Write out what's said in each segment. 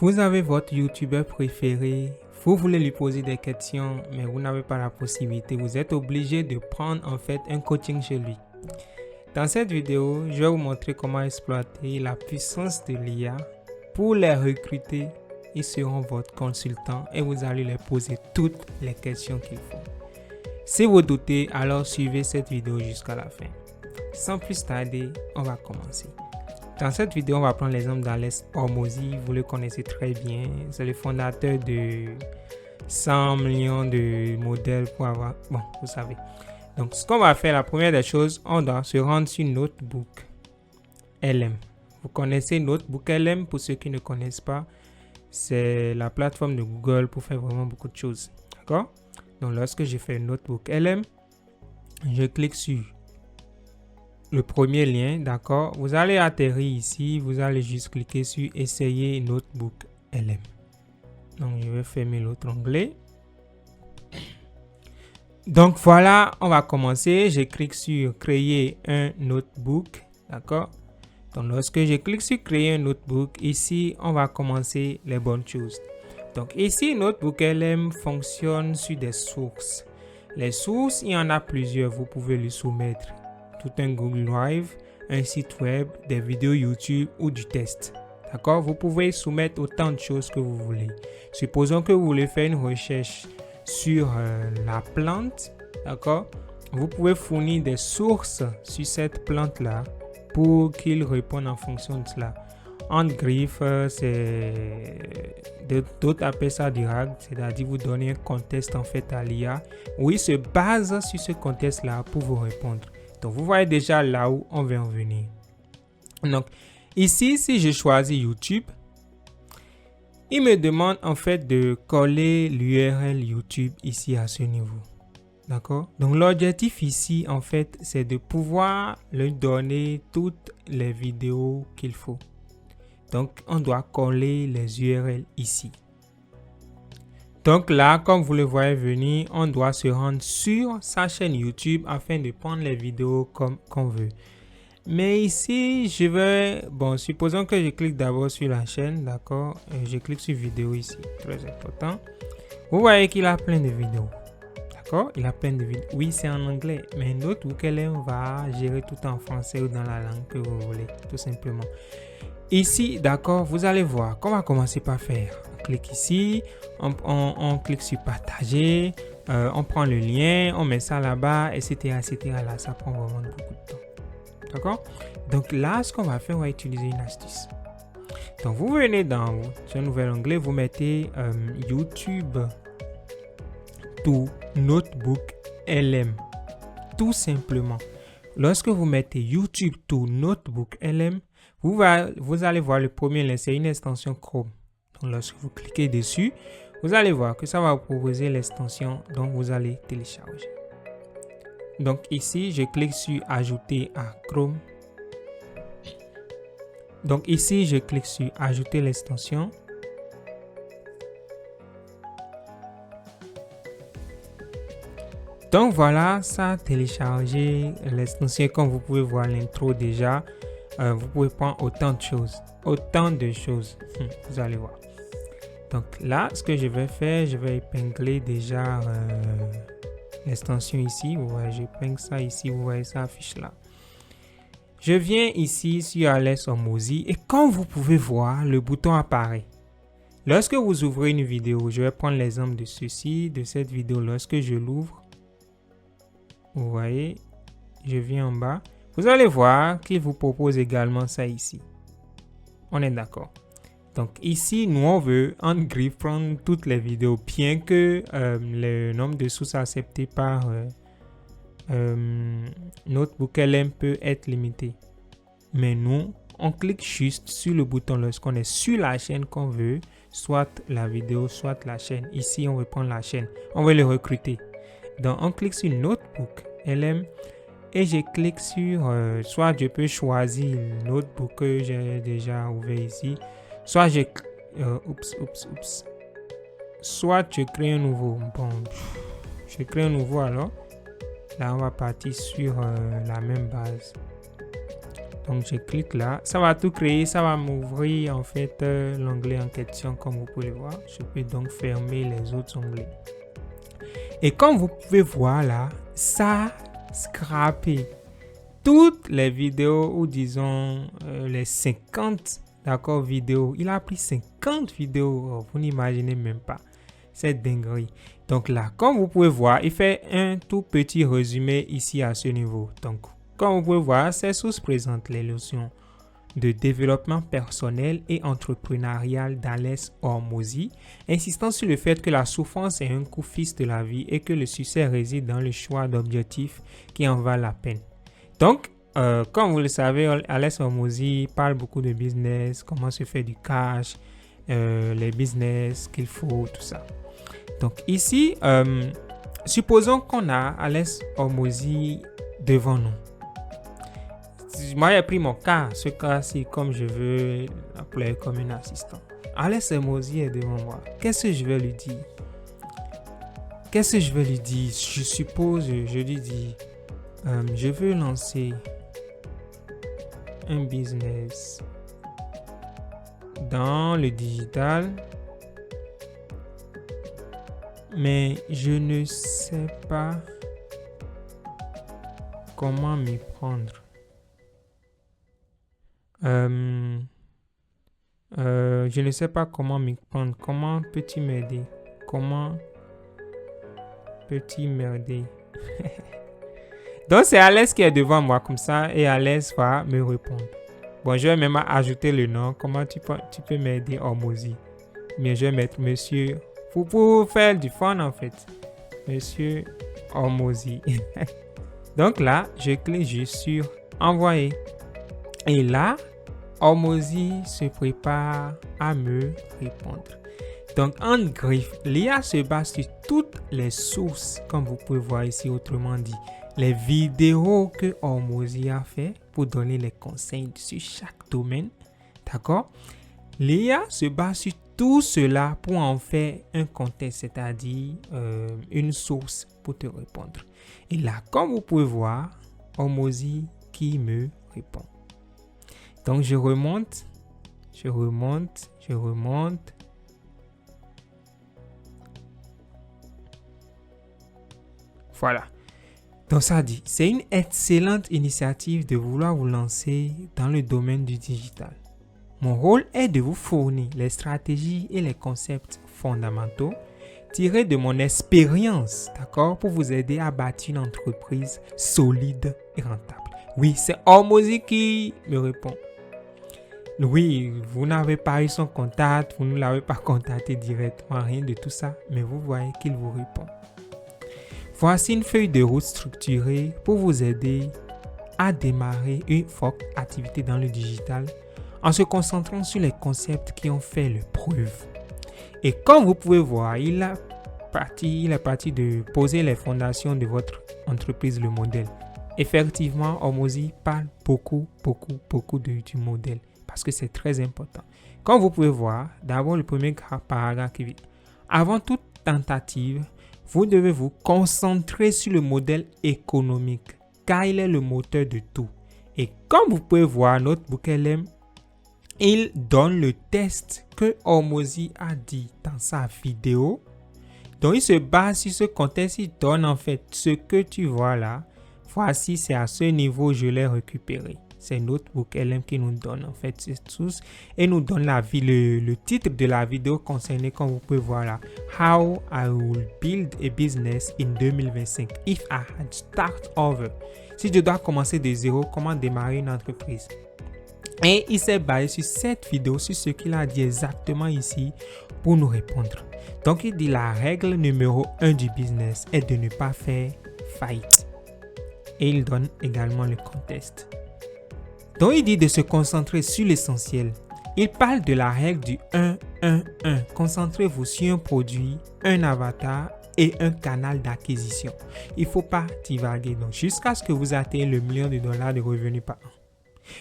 Vous avez votre YouTuber préféré, vous voulez lui poser des questions, mais vous n'avez pas la possibilité. Vous êtes obligé de prendre en fait un coaching chez lui. Dans cette vidéo, je vais vous montrer comment exploiter la puissance de l'IA pour les recruter. Ils seront votre consultant et vous allez leur poser toutes les questions qu'il faut. Si vous doutez, alors suivez cette vidéo jusqu'à la fin. Sans plus tarder, on va commencer. Dans cette vidéo, on va prendre l'exemple d'Alex Hormozi. Vous le connaissez très bien. C'est le fondateur de 100 millions de modèles pour avoir... Bon, vous savez. Donc, ce qu'on va faire, la première des choses, on doit se rendre sur Notebook LM. Vous connaissez Notebook LM, pour ceux qui ne connaissent pas. C'est la plateforme de Google pour faire vraiment beaucoup de choses. D'accord? Donc, lorsque je fais Notebook LM, je clique sur le premier lien, d'accord? Vous allez atterrir ici, vous allez juste cliquer sur Essayer Notebook LM. Donc, je vais fermer l'autre onglet. Donc, voilà, on va commencer. Je clique sur Créer un notebook, d'accord? Donc, lorsque je clique sur Créer un notebook, ici, on va commencer les bonnes choses. Donc, ici, Notebook LM fonctionne sur des sources. Les sources, il y en a plusieurs. Vous pouvez lui soumettre tout un Google Drive, un site web, des vidéos YouTube ou du test. D'accord? Vous pouvez soumettre autant de choses que vous voulez. Supposons que vous voulez faire une recherche sur la plante. D'accord? Vous pouvez fournir des sources sur cette plante-là pour qu'il réponde en fonction de cela. En griffe, d'autres appellent ça du RAG, c'est-à-dire vous donner un contexte en fait à l'IA où il se base sur ce contexte-là pour vous répondre. Donc, vous voyez déjà là où on va en venir. Donc, ici, si je choisis YouTube, il me demande en fait de coller l'URL YouTube ici à ce niveau. D'accord? Donc, l'objectif ici, en fait, c'est de pouvoir lui donner toutes les vidéos qu'il faut. Donc, on doit coller les URL ici. Donc là, comme vous le voyez venir, on doit se rendre sur sa chaîne YouTube afin de prendre les vidéos comme qu'on veut. Mais ici, je vais... Bon, supposons que je clique d'abord sur la chaîne, d'accord? Je clique sur vidéo ici, très important. Vous voyez qu'il a plein de vidéos. D'accord? Il a plein de vidéos. Oui, c'est en anglais, mais Notebook LM va gérer tout en français ou dans la langue que vous voulez, tout simplement. Ici, d'accord, vous allez voir qu'on va commencer par faire. On clique ici, on clique sur partager, on prend le lien, on met ça là-bas, etc., etc. Là, ça prend vraiment beaucoup de temps. D'accord? Donc là, ce qu'on va faire, on va utiliser une astuce. Donc, vous venez dans ce nouvel onglet, vous mettez YouTube to Notebook LM. Tout simplement. Lorsque vous mettez YouTube to Notebook LM, vous allez voir le premier lien, c'est une extension Chrome. Donc, lorsque vous cliquez dessus, vous allez voir que ça va vous proposer l'extension dont vous allez télécharger. Donc, ici, je clique sur Ajouter à Chrome. Donc, ici, je clique sur Ajouter l'extension. Donc, voilà, ça a téléchargé l'extension. Comme vous pouvez voir l'intro déjà. Vous pouvez prendre autant de choses, vous allez voir. Donc là, ce que je vais faire, je vais épingler déjà l'extension ici. Vous voyez, j'épingle ça ici, vous voyez ça affiche là. Je viens ici sur Alex Hormozi et comme vous pouvez voir, le bouton apparaît. Lorsque vous ouvrez une vidéo, je vais prendre l'exemple de ceci, de cette vidéo. Lorsque je l'ouvre, vous voyez, je viens en bas. Vous allez voir qu'il vous propose également ça ici. On est d'accord. Donc ici, nous on veut en griffe prendre toutes les vidéos, bien que le nombre de sources acceptées par Notebook LM peut être limité. Mais nous, on clique juste sur le bouton lorsqu'on est sur la chaîne qu'on veut, soit la vidéo, soit la chaîne. Ici, on veut prendre la chaîne. On veut le recruter. Donc on clique sur Notebook LM. Et je clique sur, soit je peux choisir le notebook que j'ai déjà ouvert ici, soit soit je crée un nouveau. Bon, je crée un nouveau alors. Là, on va partir sur la même base. Donc, je clique là. Ça va tout créer. Ça va m'ouvrir en fait l'onglet en question comme vous pouvez le voir. Je peux donc fermer les autres onglets. Et comme vous pouvez voir là, ça a scrappé toutes les vidéos ou disons les 50 vidéos. Il a pris 50 vidéos. Oh, vous n'imaginez même pas. C'est dinguerie. Donc là, comme vous pouvez voir, il fait un tout petit résumé ici à ce niveau. Donc, comme vous pouvez voir, ces sources présentent les notions de développement personnel et entrepreneurial d'Ales Hormozi, insistant sur le fait que la souffrance est un coup fixe de la vie et que le succès réside dans le choix d'objectifs qui en valent la peine. Donc, comme vous le savez, Ales Hormozi parle beaucoup de business, comment se fait du cash, les business qu'il faut, tout ça. Donc ici, supposons qu'on a Ales Hormozi devant nous. Moi, j'ai pris mon cas, ce cas-ci, comme je veux l'appeler comme un assistant. Ales Hormozi est devant moi. Qu'est-ce que je vais lui dire? Je suppose, je lui dis, je veux lancer un business dans le digital, mais je ne sais pas comment m'y prendre. Je ne sais pas comment m'y prendre. Comment peux-tu m'aider? Comment peux-tu m'aider? Donc, c'est Ales qui est devant moi comme ça et Ales va me répondre. Bon, je vais même ajouter le nom. Comment tu peux m'aider, Hormozi? Mais je vais mettre Monsieur. Pour faire du fun en fait. Monsieur Hormozi. Donc là, je clique juste sur Envoyer. Et là, Hormozi se prépare à me répondre. Donc, en griffe, l'IA se base sur toutes les sources, comme vous pouvez voir ici, autrement dit, les vidéos que Hormozi a fait pour donner les conseils sur chaque domaine. D'accord? L'IA se base sur tout cela pour en faire un contexte, c'est-à-dire une source pour te répondre. Et là, comme vous pouvez voir, Hormozi qui me répond. Donc, je remonte. Voilà. Donc, ça dit, c'est une excellente initiative de vouloir vous lancer dans le domaine du digital. Mon rôle est de vous fournir les stratégies et les concepts fondamentaux tirés de mon expérience, d'accord, pour vous aider à bâtir une entreprise solide et rentable. Oui, c'est Hormozi qui me répond. Oui, vous n'avez pas eu son contact, vous ne l'avez pas contacté directement, rien de tout ça, mais vous voyez qu'il vous répond. Voici une feuille de route structurée pour vous aider à démarrer une forte activité dans le digital en se concentrant sur les concepts qui ont fait le preuve. Et comme vous pouvez voir, il est parti de poser les fondations de votre entreprise, le modèle. Effectivement, Hormozi parle beaucoup du modèle parce que c'est très important. Comme vous pouvez voir, d'abord le premier paragraphe qui dit « Avant toute tentative, vous devez vous concentrer sur le modèle économique car il est le moteur de tout. » Et comme vous pouvez voir, notre bouquin il donne le test que Hormozi a dit dans sa vidéo. Donc, il se base sur ce contexte. Il donne en fait ce que tu vois là. Voici, c'est à ce niveau je l'ai récupéré. C'est Notebook LM qui nous donne en fait ces sources et nous donne le titre de la vidéo concernée comme vous pouvez voir là. How I will build a business in 2025 if I had start over. Si je dois commencer de zéro, comment démarrer une entreprise? Et il s'est basé sur cette vidéo, sur ce qu'il a dit exactement ici pour nous répondre. Donc il dit la règle numéro 1 du business est de ne pas faire faillite. Et il donne également le contexte. Donc il dit de se concentrer sur l'essentiel. Il parle de la règle du 1-1-1. Concentrez-vous sur un produit, un avatar et un canal d'acquisition. Il ne faut pas divaguer donc jusqu'à ce que vous atteigniez le $1 million de revenus par an.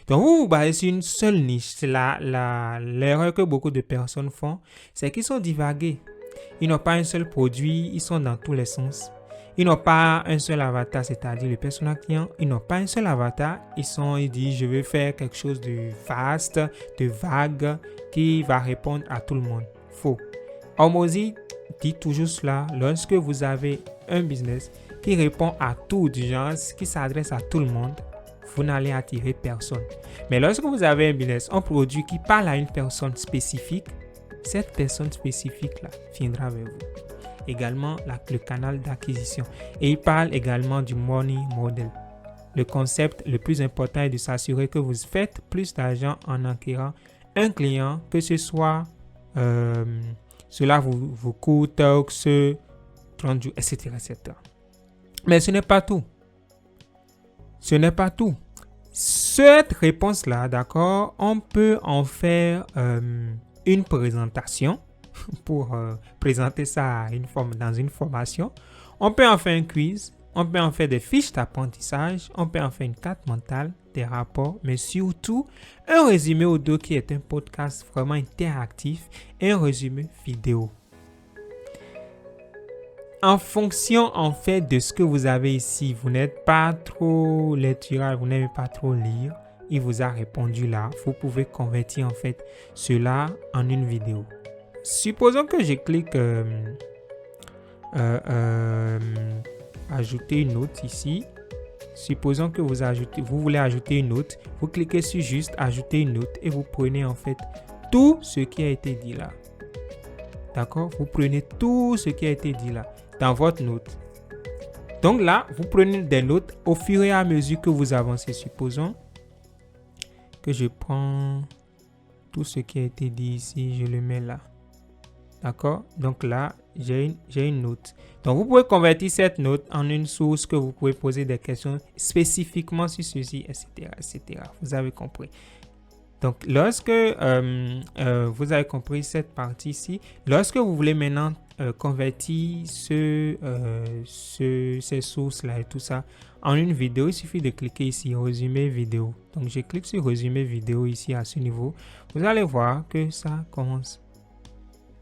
Donc vous vous basez sur une seule niche. C'est l'erreur que beaucoup de personnes font, c'est qu'ils sont divagués. Ils n'ont pas un seul produit, ils sont dans tous les sens. ils n'ont pas un seul avatar, c'est-à-dire les personnes clients, ils n'ont pas un seul avatar. Ils disent, je veux faire quelque chose de vaste, de vague, qui va répondre à tout le monde. Faux. Hormozy dit toujours cela. Lorsque vous avez un business qui répond à toute urgence, qui s'adresse à tout le monde, vous n'allez attirer personne. Mais lorsque vous avez un business, un produit qui parle à une personne spécifique, cette personne spécifique-là viendra vers vous. Également, le canal d'acquisition. Et il parle également du money model. Le concept le plus important est de s'assurer que vous faites plus d'argent en acquérant un client, que ce soit cela vous coûte 30 jours, etc., etc. Mais ce n'est pas tout. Ce n'est pas tout. Cette réponse-là, d'accord, on peut en faire une présentation pour présenter ça dans une formation. On peut en faire un quiz, on peut en faire des fiches d'apprentissage, on peut en faire une carte mentale, des rapports, mais surtout un résumé audio qui est un podcast vraiment interactif et un résumé vidéo. En fonction en fait de ce que vous avez ici, vous n'êtes pas trop lectural, vous n'aimez pas trop lire, il vous a répondu là, vous pouvez convertir en fait cela en une vidéo. Supposons que je clique ajouter une note ici. Supposons que vous voulez ajouter une note, vous cliquez sur juste ajouter une note et vous prenez en fait tout ce qui a été dit là. D'accord? Vous prenez tout ce qui a été dit là dans votre note. Donc là, vous prenez des notes au fur et à mesure que vous avancez. Supposons que je prends tout ce qui a été dit ici, je le mets là. D'accord? Donc là, j'ai une note. Donc vous pouvez convertir cette note en une source que vous pouvez poser des questions spécifiquement sur ceci, etc., etc. Vous avez compris. Donc lorsque vous avez compris cette partie-ci, lorsque vous voulez maintenant convertir ces sources-là et tout ça en une vidéo, il suffit de cliquer ici, résumé vidéo. Donc je clique sur résumé vidéo ici à ce niveau. Vous allez voir que ça commence.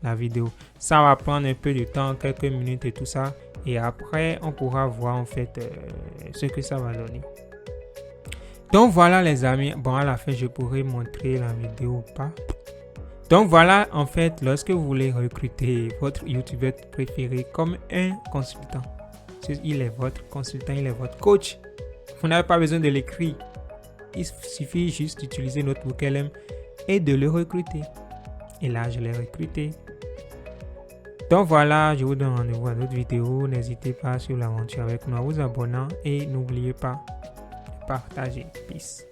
La vidéo. Ça va prendre un peu de temps, quelques minutes et tout ça. Et après, on pourra voir en fait ce que ça va donner. Donc voilà les amis. Bon, à la fin, je pourrai montrer la vidéo ou pas. Donc voilà en fait, lorsque vous voulez recruter votre YouTuber préféré comme un consultant. Il est votre consultant, il est votre coach. Vous n'avez pas besoin de l'écrire. Il suffit juste d'utiliser Notebook LM et de le recruter. Et là, je l'ai recruté. Donc voilà, je vous donne rendez-vous à d'autres vidéos. N'hésitez pas sur l'aventure avec nous à vous abonner et n'oubliez pas de partager. Peace.